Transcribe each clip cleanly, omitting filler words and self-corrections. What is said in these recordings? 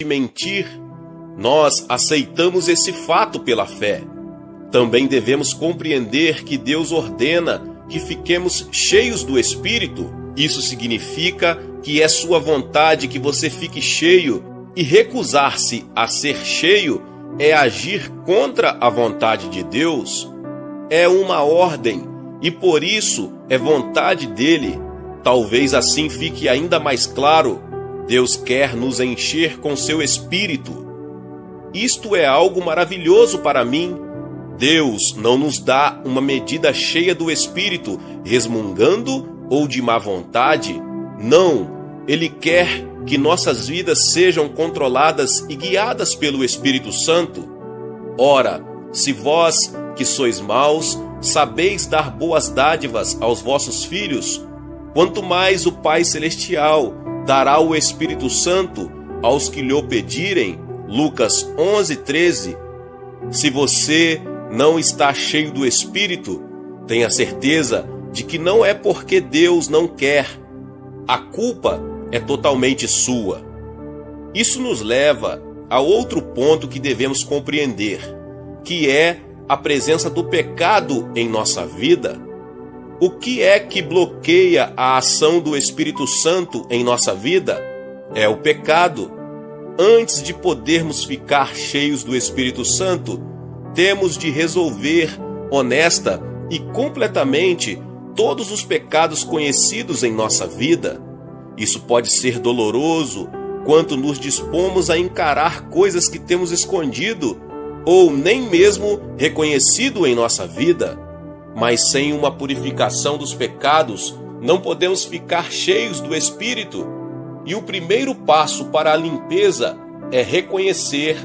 de mentir, nós aceitamos esse fato pela fé. Também devemos compreender que Deus ordena que fiquemos cheios do Espírito. Isso significa que é sua vontade que você fique cheio, e recusar-se a ser cheio é agir contra a vontade de Deus. É uma ordem e por isso é vontade dele. Talvez assim fique ainda mais claro. Deus quer nos encher com seu Espírito. Isto é algo maravilhoso para mim. Deus não nos dá uma medida cheia do Espírito, resmungando ou de má vontade. Não, Ele quer que nossas vidas sejam controladas e guiadas pelo Espírito Santo. Ora, se vós, que sois maus, sabeis dar boas dádivas aos vossos filhos, quanto mais o Pai Celestial dará o Espírito Santo aos que lhe pedirem. Lucas 11:13. Se você não está cheio do Espírito, tenha certeza de que não é porque Deus não quer. A culpa é totalmente sua. Isso nos leva a outro ponto que devemos compreender, que é a presença do pecado em nossa vida. O que é que bloqueia a ação do Espírito Santo em nossa vida? É o pecado. Antes de podermos ficar cheios do Espírito Santo, temos de resolver honesta e completamente todos os pecados conhecidos em nossa vida. Isso pode ser doloroso quando nos dispomos a encarar coisas que temos escondido ou nem mesmo reconhecido em nossa vida. Mas sem uma purificação dos pecados, não podemos ficar cheios do Espírito. E o primeiro passo para a limpeza é reconhecer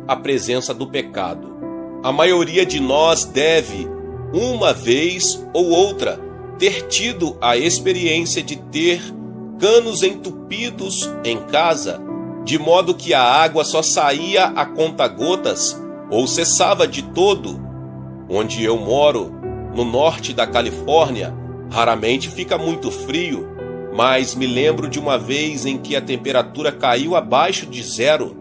a presença do pecado. A maioria de nós deve, uma vez ou outra, ter tido a experiência de ter canos entupidos em casa, de modo que a água só saía a conta-gotas ou cessava de todo. Onde eu moro, no norte da Califórnia, raramente fica muito frio, mas me lembro de uma vez em que a temperatura caiu abaixo de zero.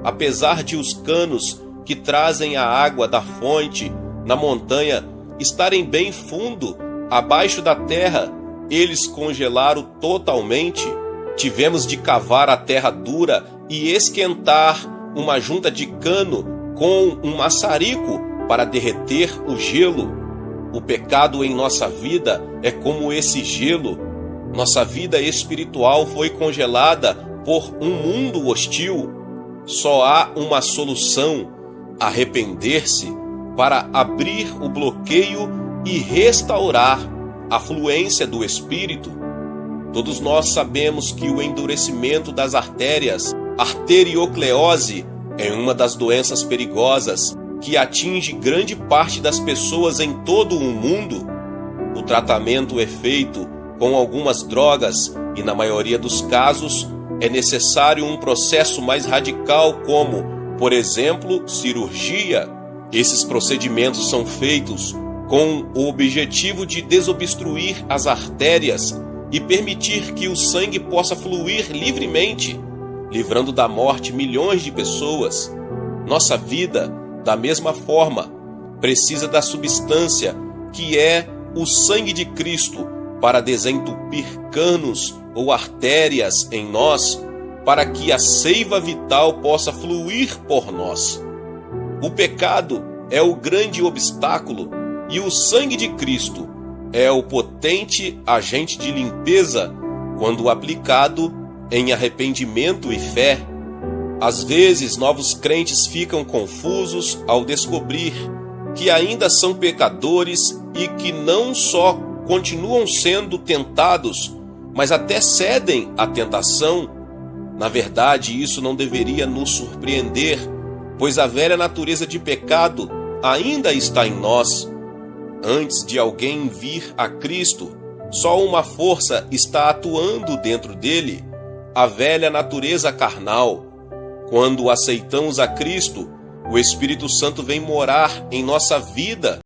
Apesar de os canos que trazem a água da fonte na montanha estarem bem fundo, abaixo da terra, eles congelaram totalmente. Tivemos de cavar a terra dura e esquentar uma junta de cano com um maçarico para derreter o gelo. O pecado em nossa vida é como esse gelo. Nossa vida espiritual foi congelada por um mundo hostil. Só há uma solução: arrepender-se, para abrir o bloqueio e restaurar a fluência do Espírito. Todos nós sabemos que o endurecimento das artérias, arteriocleose, é uma das doenças perigosas que atinge grande parte das pessoas em todo o mundo. O tratamento é feito com algumas drogas e, na maioria dos casos, é necessário um processo mais radical, como, por exemplo, cirurgia. Esses procedimentos são feitos com o objetivo de desobstruir as artérias e permitir que o sangue possa fluir livremente, livrando da morte milhões de pessoas. Nossa vida, da mesma forma, precisa da substância que é o sangue de Cristo para desentupir canos ou artérias em nós, para que a seiva vital possa fluir por nós. O pecado é o grande obstáculo e o sangue de Cristo é o potente agente de limpeza quando aplicado em arrependimento e fé. Às vezes, novos crentes ficam confusos ao descobrir que ainda são pecadores e que não só continuam sendo tentados, mas até cedem à tentação. Na verdade, isso não deveria nos surpreender, pois a velha natureza de pecado ainda está em nós. Antes de alguém vir a Cristo, só uma força está atuando dentro dele: a velha natureza carnal. Quando aceitamos a Cristo, o Espírito Santo vem morar em nossa vida